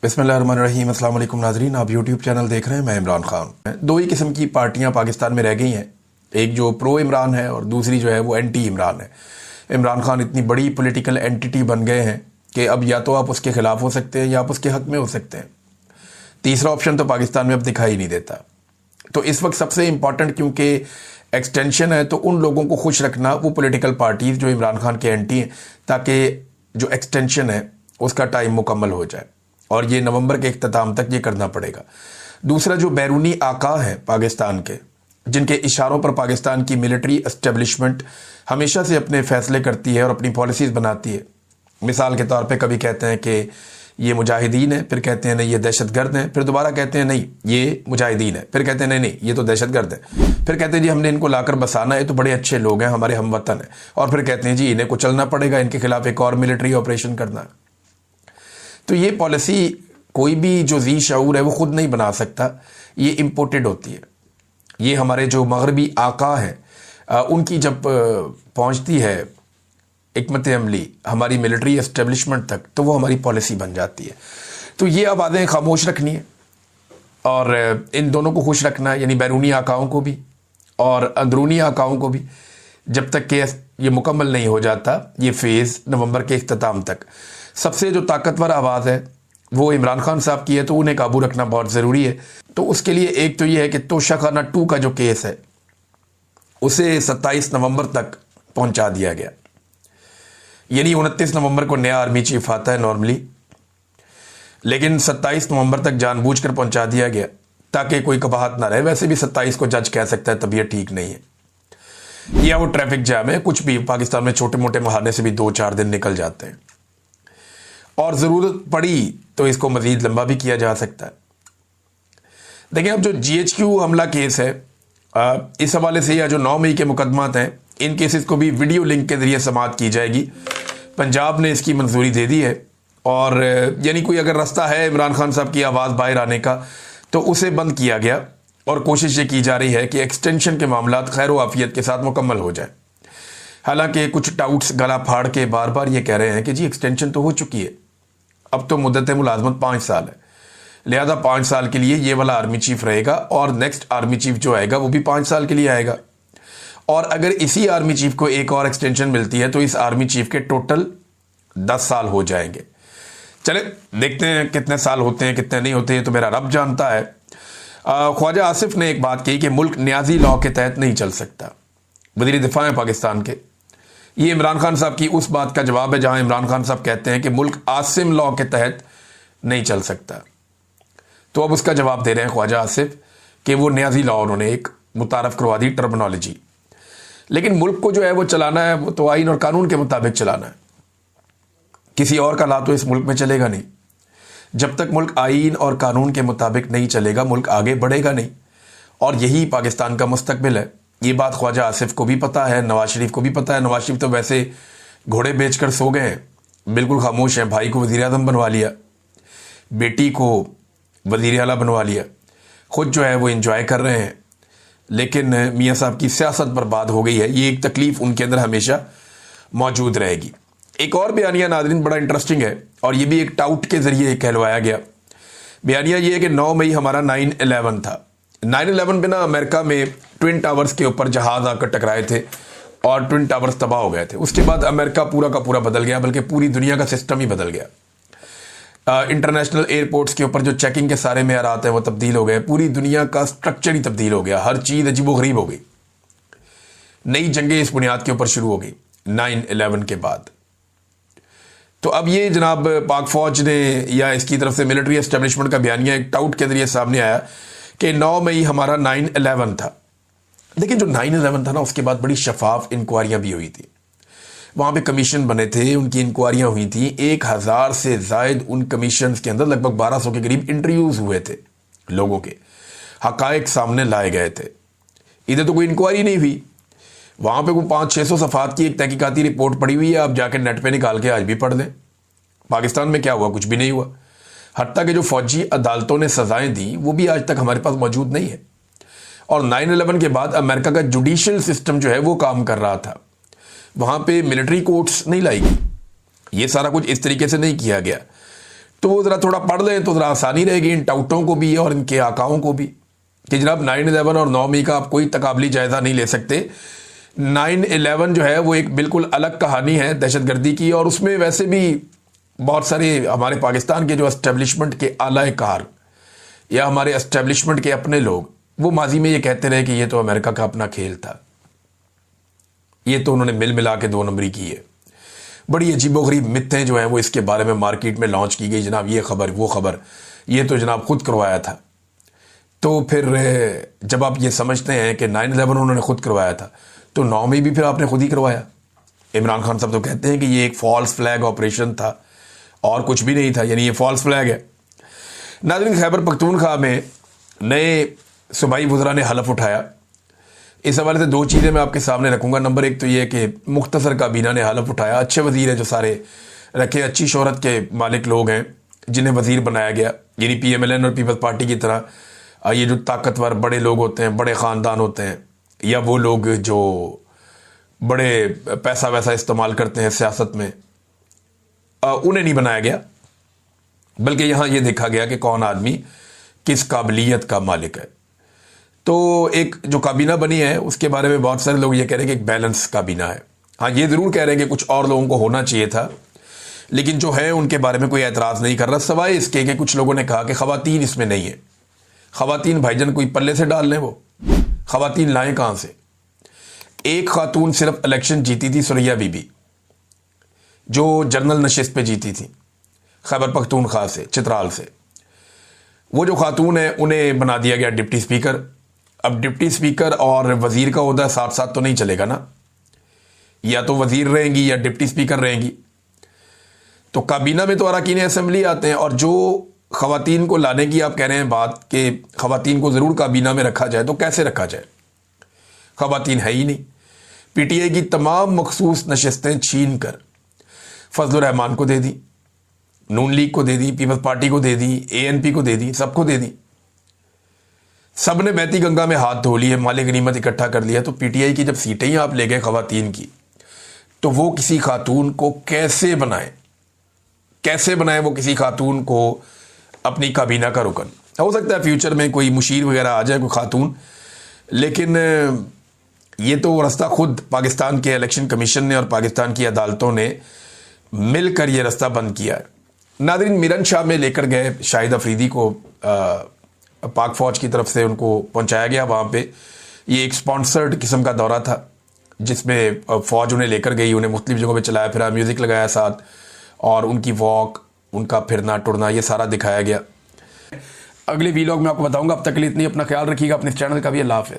बिस्मिल्लाहिर्रहमानिर्रहीम। अस्सलाम वालेकुम नाज़रीन, आप यूट्यूब चैनल देख रहे हैं। मैं इमरान खान। दो ही किस्म की पार्टियां पाकिस्तान में रह गई हैं, एक जो प्रो इमरान है और दूसरी जो है वो एंटी इमरान है। इमरान खान इतनी बड़ी पॉलिटिकल एंटिटी बन गए हैं कि अब या तो आप उसके खिलाफ हो सकते हैं या आप उसके हक में हो सकते हैं। तीसरा ऑप्शन तो पाकिस्तान में अब दिखाई नहीं देता। तो इस वक्त सबसे इम्पॉर्टेंट, क्योंकि एक्सटेंशन है, तो उन लोगों को खुश रखना, वो पॉलिटिकल पार्टीज जो इमरान खान के एंटी हैं, ताकि जो एक्सटेंशन है उसका टाइम मुकम्मल हो जाए और ये नवंबर के इख्तिताम तक ये करना पड़ेगा। दूसरा, जो बैरूनी आका हैं पाकिस्तान के, जिनके इशारों पर पाकिस्तान की मिलिट्री एस्टेब्लिशमेंट हमेशा से अपने फैसले करती है और अपनी पॉलिसीज़ बनाती है। मिसाल के तौर पे कभी कहते हैं कि ये मुजाहिदीन है, फिर कहते हैं नहीं ये दहशतगर्द हैं, फिर दोबारा कहते हैं नहीं ये मुजाहिदीन है, फिर कहते हैं नहीं नहीं ये तो दहशतगर्द है, फिर कहते हैं जी हमने इनको लाकर बसाना है, तो बड़े अच्छे लोग हैं, हमारे हमवतन हैं, और फिर कहते हैं जी इन्हें कुचलना पड़ेगा, इनके खिलाफ एक और मिलिट्री ऑपरेशन करना है। तो ये पॉलिसी कोई भी जो जी शऊर है वो खुद नहीं बना सकता, ये इम्पोर्टेड होती है। ये हमारे जो मगरबी आका हैं उनकी जब पहुंचती है हिकमत अमली हमारी मिलिट्री एस्टेब्लिशमेंट तक, तो वो हमारी पॉलिसी बन जाती है। तो ये आवाज़ें खामोश रखनी है और इन दोनों को खुश रखना है, यानी बैरूनी आकाओं को भी और अंदरूनी आकाओं को भी, जब तक कि ये मुकम्मल नहीं हो जाता ये फेज़ नवंबर के इख्तिताम तक। सबसे जो ताकतवर आवाज़ है वो इमरान खान साहब की है, तो उन्हें काबू रखना बहुत ज़रूरी है। तो उसके लिए एक तो ये है कि तोशाखाना 2 का जो केस है उसे 27 नवंबर तक पहुंचा दिया गया, यानी 29 नवंबर को नया आर्मी चीफ आता है नॉर्मली, लेकिन 27 नवंबर तक जानबूझकर पहुंचा दिया गया ताकि कोई कबाहत ना रहे। वैसे भी 27 को जज कह सकता है तबीयत ठीक नहीं है या वो ट्रैफिक जैम है, कुछ भी। पाकिस्तान में छोटे मोटे बहाने से भी 2-4 दिन निकल जाते हैं और ज़रूरत पड़ी तो इसको मज़ीद लंबा भी किया जा सकता है। देखिए, अब जो GHQ हमला केस है इस हवाले से, या जो 9 मई के मुकदमात हैं, इन केसेस को भी वीडियो लिंक के ज़रिए समाअत की जाएगी। पंजाब ने इसकी मंजूरी दे दी है और यानी कोई अगर रास्ता है इमरान खान साहब की आवाज़ बाहर आने का तो उसे बंद किया गया और कोशिश ये की जा रही है कि एक्सटेंशन के मामला खैर व आफियत के साथ मुकम्मल हो जाए। हालांकि कुछ टाउट्स गला फाड़ के बार बार ये कह रहे हैं कि जी एक्सटेंशन तो हो चुकी है, अब तो मुद्दत मुलाजमत 5 साल है, लिहाजा 5 साल के लिए ये वाला आर्मी चीफ रहेगा और नेक्स्ट आर्मी चीफ जो आएगा वो भी 5 साल के लिए आएगा। और अगर इसी आर्मी चीफ को एक और एक्सटेंशन मिलती है तो इस आर्मी चीफ के टोटल 10 साल हो जाएंगे। चले देखते हैं कितने साल होते हैं कितने नहीं होते, तो मेरा रब जानता है। ख्वाजा आसिफ ने एक बात कही कि मुल्क न्याजी लॉ के तहत नहीं चल सकता। वज़ीर दिफा है पाकिस्तान के, ये इमरान खान साहब की उस बात का जवाब है जहां इमरान खान साहब कहते हैं कि मुल्क आसिम लॉ के तहत नहीं चल सकता। तो अब उसका जवाब दे रहे हैं ख्वाजा आसिफ कि वो न्याजी लॉ उन्होंने एक मुतारफ करवा दी टर्मिनोलॉजी, लेकिन मुल्क को जो है वो चलाना है वो तो आइन और कानून के मुताबिक चलाना है। किसी और का ला तो इस मुल्क में चलेगा नहीं। जब तक मुल्क आइन और कानून के मुताबिक नहीं चलेगा मुल्क आगे बढ़ेगा नहीं, और यही पाकिस्तान का मुस्तकबिल है। ये बात ख्वाजा आसिफ को भी पता है, नवाज शरीफ को भी पता है। नवाज शरीफ तो वैसे घोड़े बेचकर सो गए हैं, बिल्कुल खामोश हैं। भाई को वज़ीर आज़म बनवा लिया, बेटी को वज़ीर आला बनवा लिया, खुद जो है वो इंजॉय कर रहे हैं, लेकिन मियाँ साहब की सियासत बर्बाद हो गई है। ये एक तकलीफ उनके अंदर हमेशा मौजूद रहेगी। एक और बयानिया नाज़रीन बड़ा इंटरेस्टिंग है और ये भी एक टाउट के ज़रिए कहलवाया गया। बयानिया ये है कि 9 मई हमारा 9/11 था। 9/11 पे ना अमेरिका में ट्विन टावर्स के ऊपर जहाज आकर टकराए थे और ट्विन टावर्स तबाह हो गए थे। उसके बाद अमेरिका पूरा का पूरा बदल गया, बल्कि पूरी दुनिया का सिस्टम ही बदल गया। इंटरनेशनल एयरपोर्ट्स के ऊपर जो चेकिंग के सारे मेयारात हैं वो तब्दील हो गए, पूरी दुनिया का स्ट्रक्चर ही तब्दील हो गया, हर चीज़ अजीबोगरीब हो गई। नई जंगें इस बुनियाद के ऊपर शुरू हो गई 9/11 के बाद। तो अब ये जनाब पाक फौज ने या इसकी तरफ से मिलिट्री एस्टेब्लिशमेंट का बयानिया एक टाउट के जरिए सामने आया कि 9 मई हमारा 9/11 था। लेकिन जो 9/11 था ना, उसके बाद बड़ी शफाफ इंक्वायरियां भी हुई थी, वहां पे कमीशन बने थे, उनकी इंक्वायरियां हुई थी। 1000 से जायद उन कमीशन के अंदर लगभग 1200 के करीब इंटरव्यूज हुए थे, लोगों के हकायक सामने लाए गए थे। इधर तो कोई इंक्वायरी नहीं हुई, वहां पे कोई 500-600 सफ़ात की एक तहकीकाती रिपोर्ट पड़ी हुई है, आप जाके नेट पे निकाल के आज भी पढ़ लें। पाकिस्तान में क्या हुआ? कुछ भी नहीं हुआ। हत्ता कि जो फौजी अदालतों ने सजाएं दी वो भी आज तक हमारे पास मौजूद नहीं है। और 9/11 के बाद अमेरिका का जुडिशियल सिस्टम जो है वो काम कर रहा था, वहां पे मिलिट्री कोर्ट्स नहीं लाई गई, ये सारा कुछ इस तरीके से नहीं किया गया। तो वो ज़रा थोड़ा पढ़ लें तो ज़रा आसानी रहेगी इन टाउटों को भी और इनके आकाओं को भी कि जनाब 9/11 और 9 मई का आप कोई तकाबली जायज़ा नहीं ले सकते। 9/11 जो है वो एक बिल्कुल अलग कहानी है दहशतगर्दी की, और उसमें वैसे भी बहुत सारे हमारे पाकिस्तान के जो एस्टेब्लिशमेंट के आला कार या हमारे एस्टेब्लिशमेंट के अपने लोग वो माजी में ये कहते रहे कि ये तो अमेरिका का अपना खेल था, ये तो उन्होंने मिल मिला के 2 नंबरी की है। बड़ी अजीबोगरीब मिथ्यें जो हैं वो इसके बारे में मार्केट में लॉन्च की गई, जनाब ये खबर वो खबर, ये तो जनाब खुद करवाया था। तो फिर जब आप ये समझते हैं कि 9/11 उन्होंने खुद करवाया था तो 9 मई भी फिर आपने खुद ही करवाया। इमरान खान साहब तो कहते हैं कि ये एक फॉल्स फ्लैग ऑपरेशन था और कुछ भी नहीं था, यानी ये फॉल्स फ्लैग है। नाज़रीन, खैबर पख्तूनख्वा में नए सूबाई वज़रा ने हलफ उठाया। इस हवाले से 2 चीज़ें मैं आपके सामने रखूँगा। नंबर 1 तो ये कि मुख्तसर काबीना ने हलफ उठाया। अच्छे वज़ीर हैं जो सारे रखे, अच्छी शोहरत के मालिक लोग हैं जिन्हें वज़ीर बनाया गया, यानी PMLN और पीपल्स पार्टी की तरह ये जो ताकतवर बड़े लोग होते हैं, बड़े ख़ानदान होते हैं, या वो लोग जो बड़े पैसा वैसा इस्तेमाल करते हैं सियासत में, उन्हें नहीं बनाया गया, बल्कि यहाँ ये देखा गया कि कौन आदमी किस काबिलियत का मालिक है। तो एक जो काबीना बनी है उसके बारे में बहुत सारे लोग ये कह रहे हैं कि एक बैलेंस काबीना है। हाँ, ये ज़रूर कह रहे हैं कि कुछ और लोगों को होना चाहिए था, लेकिन जो है उनके बारे में कोई एतराज़ नहीं कर रहा, सवाए इसके कि कुछ लोगों ने कहा कि ख़वातीन इसमें नहीं है। ख़वातीन भाईजान कोई पल्ले से डाल लें, वो ख़वातीन लाएं कहाँ से? एक खातून सिर्फ इलेक्शन जीती थी, सुरैया बीबी, जो जनरल नशिस्त पे जीती थी खैबर पख्तूनख्वा से, चित्राल से। वो जो खातून है उन्हें बना दिया गया डिप्टी स्पीकर। अब डिप्टी स्पीकर और वज़ीर का ओहदा साथ साथ तो नहीं चलेगा ना, या तो वज़ीर रहेंगी या डिप्टी स्पीकर रहेंगी। तो काबीना में तो अरकान असेंबली आते हैं, और जो ख़वातीन को लाने की आप कह रहे हैं बात कि ख़वातीन को ज़रूर काबीना में रखा जाए, तो कैसे रखा जाए? ख़वातीन है ही नहीं। PTI की तमाम मखसूस नशस्तें छीन कर फजलुर रहमान को दे दी, नून लीग को दे दी, पीपल्स पार्टी को दे दी, ANP को दे दी, सबको दे दी। सब ने बहती गंगा में हाथ धो लिए, माले गनीमत इकट्ठा कर लिया। तो PTI की जब सीटें ही आप ले गए ख़वातीन की, तो वो किसी खातून को कैसे बनाए, कैसे बनाए वो किसी खातून को अपनी काबीना का रुकन? हो सकता है फ्यूचर में कोई मुशीर वगैरह आ जाए, कोई खातून, लेकिन ये तो रास्ता खुद पाकिस्तान के इलेक्शन कमीशन ने और पाकिस्तान की अदालतों ने मिलकर ये रास्ता बंद किया है। नाज़रीन, मिरन शाह में लेकर गए शाहिद अफरीदी को, पाक फ़ौज की तरफ से उनको पहुंचाया गया वहाँ पे। ये एक स्पॉन्सर्ड किस्म का दौरा था जिसमें फ़ौज उन्हें लेकर गई, उन्हें मुख्तलिफ जगहों पे चलाया फिरा, म्यूज़िक लगाया साथ, और उनकी वॉक, उनका फिरना टुरना, ये सारा दिखाया गया। अगले वीलॉग में आपको बताऊंगा। अब तक के लिए इतनी, अपना ख्याल रखिएगा, अपने चैनल का भी। अल्लाह हाफ़िज़।